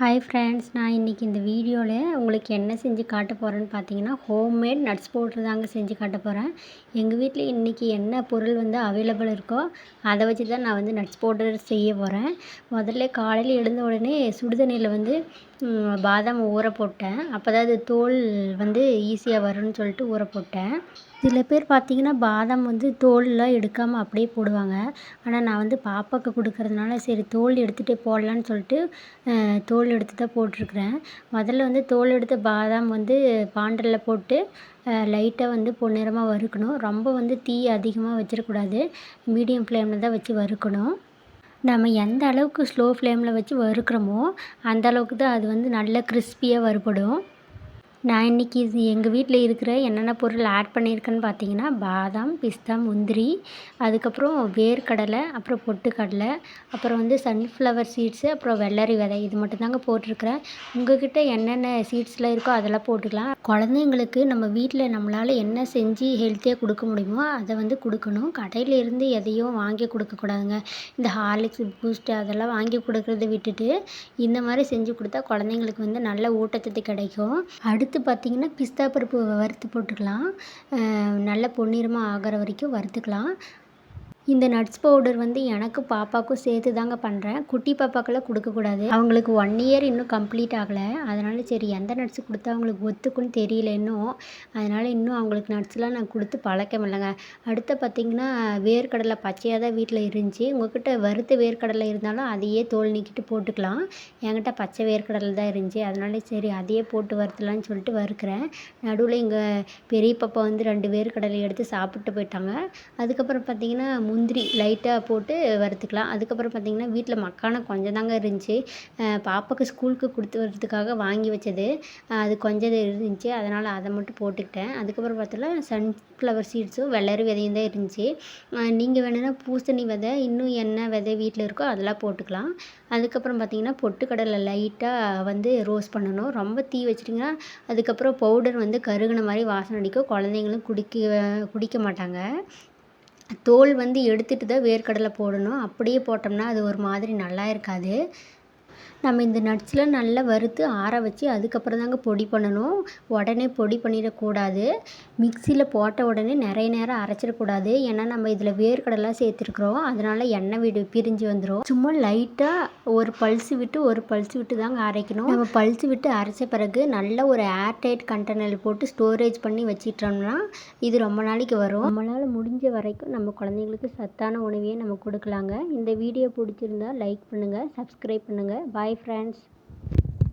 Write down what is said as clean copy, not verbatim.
Hi friends, நான் இன்றைக்கி இந்த வீடியோவில் உங்களுக்கு என்ன செஞ்சு காட்ட போகிறேன்னு பார்த்தீங்கன்னா, ஹோம்மேட் நட்ஸ் பவுடர் தாங்க செஞ்சு காட்ட போகிறேன். எங்கள் வீட்டில் இன்றைக்கி என்ன பொருள் அவைலபிள் இருக்கோ அதை வச்சு தான் நான் நட்ஸ் பவுடர் செய்ய போகிறேன். முதல்ல காலையில் எழுந்த உடனே சுடுதண்ணியில் பாதாம் ஊற போட்டேன். அப்போ தான் அது தோல் ஈஸியாக வரும்னு சொல்லிட்டு ஊற போட்டேன். சில பேர் பார்த்திங்கன்னா பாதாம் தோல்லாம் எடுக்காமல் அப்படியே போடுவாங்க. ஆனால் நான் பாப்பாவுக்கு கொடுக்கறதுனால சரி தோல் எடுத்துகிட்டே போடலான்னு சொல்லிட்டு தோல் எடுத்து தான் போட்டிருக்கிறேன். முதல்ல தோல் எடுத்த பாதாம் பாண்டலில் போட்டு லைட்டாக பொன்னிறமாக வறுக்கணும். ரொம்ப தீ அதிகமாக வச்சிடக்கூடாது. மீடியம் ஃப்ளேமில் தான் வச்சு வறுக்கணும். நம்ம எந்த அளவுக்கு ஸ்லோ ஃப்ளேமில் வச்சு வறுக்கிறோமோ அந்த அளவுக்கு தான் அது நல்ல கிறிஸ்பியாக வறுபடும். நான் இன்றைக்கி எங்கள் வீட்டில் இருக்கிற என்னென்ன பொருள் ஆட் பண்ணியிருக்கேன்னு பார்த்தீங்கன்னா, பாதாம், பிஸ்தா, முந்திரி, அதுக்கப்புறம் வேர்க்கடலை, அப்புறம் பொட்டுக்கடலை, அப்புறம் சன்ஃப்ளவர் சீட்ஸு, அப்புறம் வெள்ளரி விதை, இது மட்டும்தாங்க போட்டிருக்கிறேன். உங்கள்கிட்ட என்னென்ன சீட்ஸ்லாம் இருக்கோ அதெல்லாம் போட்டுக்கலாம். குழந்தைங்களுக்கு நம்ம வீட்டில் நம்மளால் என்ன செஞ்சு ஹெல்த்தியாக கொடுக்க முடியுமோ அதை கொடுக்கணும். கடையில் இருந்து எதையும் வாங்கி கொடுக்கக்கூடாதுங்க. இந்த ஹார்லிக்ஸ், பூஸ்ட்டு அதெல்லாம் வாங்கி கொடுக்குறத விட்டுட்டு இந்த மாதிரி செஞ்சு கொடுத்தா குழந்தைங்களுக்கு நல்ல ஊட்டச்சத்து கிடைக்கும். அடுத்து பார்த்திங்கன்னா, பிஸ்தா பருப்பு வறுத்து போட்டுக்கலாம். நல்ல பொன்னிறமாக ஆகிற வரைக்கும் வறுத்துக்கலாம். இந்த நட்ஸ் பவுடர் எனக்கு பாப்பாவுக்கும் சேர்த்து தாங்க பண்ணுறேன். குட்டி பாப்பாக்கெல்லாம் கொடுக்கக்கூடாது. அவங்களுக்கு 1 இயர் இன்னும் கம்ப்ளீட் ஆகலை. அதனால் சரி எந்த நட்ஸ் கொடுத்தா அவங்களுக்கு ஒத்துக்குன்னு தெரியல இன்னும். அதனால் இன்னும் அவங்களுக்கு நட்ஸ்லாம் நான் கொடுத்து பழக்கம் இல்லைங்க. அடுத்து பார்த்திங்கன்னா, வேர்க்கடலை பச்சையாக தான் வீட்டில் இருந்துச்சு. உங்கள்கிட்ட வறுத்த வேர்க்கடலை இருந்தாலும் அதையே தோல் நீக்கிட்டு போட்டுக்கலாம். என்கிட்ட பச்சை வேர்க்கடலை தான் இருந்துச்சு. அதனால சரி அதையே போட்டு வறுத்துலான்னு சொல்லிட்டு வறுக்கிறேன். நடுவில் எங்கள் பெரிய பாப்பா 2 வேர்க்கடலை எடுத்து சாப்பிட்டு போயிட்டாங்க. அதுக்கப்புறம் பார்த்திங்கன்னா, முந்திரி லைட்டாக போட்டு வறுத்துக்கலாம். அதுக்கப்புறம் பார்த்திங்கன்னா, வீட்டில் மக்கானம் கொஞ்சம் தாங்க இருந்துச்சு. பாப்பாவுக்கு ஸ்கூலுக்கு கொடுத்து வரதுக்காக வாங்கி வச்சது. அது கொஞ்சம் இருந்துச்சு. அதனால் அதை மட்டும் போட்டுக்கிட்டேன். அதுக்கப்புறம் பார்த்தோன்னா சன்ஃப்ளவர் சீட்ஸும் வெள்ளரி விதையும் தான் இருந்துச்சு. நீங்கள் வேணும்னா பூசணி விதை, இன்னும் என்ன விதை வீட்டில் இருக்கோ அதெல்லாம் போட்டுக்கலாம். அதுக்கப்புறம் பார்த்திங்கன்னா, பொட்டுக்கடலை லைட்டாக ரோஸ்ட் பண்ணணும். ரொம்ப தீ வச்சிட்டிங்கன்னா அதுக்கப்புறம் பவுடர் கருகின மாதிரி வாசனை அடிக்கும். குழந்தைங்களும் குடிக்க மாட்டாங்க. தோல் எடுத்துட்டு தான் வேர்க்கடலை போடணும். அப்படியே போட்டோம்னா அது ஒரு மாதிரி நல்லா இருக்காது. நம்ம இந்த நட்ஸ்லாம் நல்லா வறுத்து ஆற வச்சு அதுக்கப்புறம் தாங்க பொடி பண்ணணும். உடனே பொடி பண்ணிடக்கூடாது. மிக்சியில் போட்ட உடனே நிறைய நேரம் அரைச்சிடக்கூடாது. ஏன்னா நம்ம இதில் வேர்க்கடலாம் சேர்த்துருக்குறோம். அதனால் எண்ணெய் பிரிஞ்சு வந்துடும். சும்மா லைட்டாக ஒரு பல்ஸ் விட்டு தாங்க அரைக்கணும். நம்ம பல்ஸ் விட்டு அரைச்ச பிறகு நல்ல ஒரு ஏர்டைட் கண்டெய்னரில் போட்டு ஸ்டோரேஜ் பண்ணி வச்சிட்டோம்னா இது ரொம்ப நாளைக்கு வரும். நம்மளால் முடிஞ்ச வரைக்கும் நம்ம குழந்தைங்களுக்கு சத்தான உணவையே நம்ம கொடுக்கலாங்க. இந்த வீடியோ பிடிச்சிருந்தா லைக் பண்ணுங்கள், சப்ஸ்கிரைப் பண்ணுங்கள். Bye friends.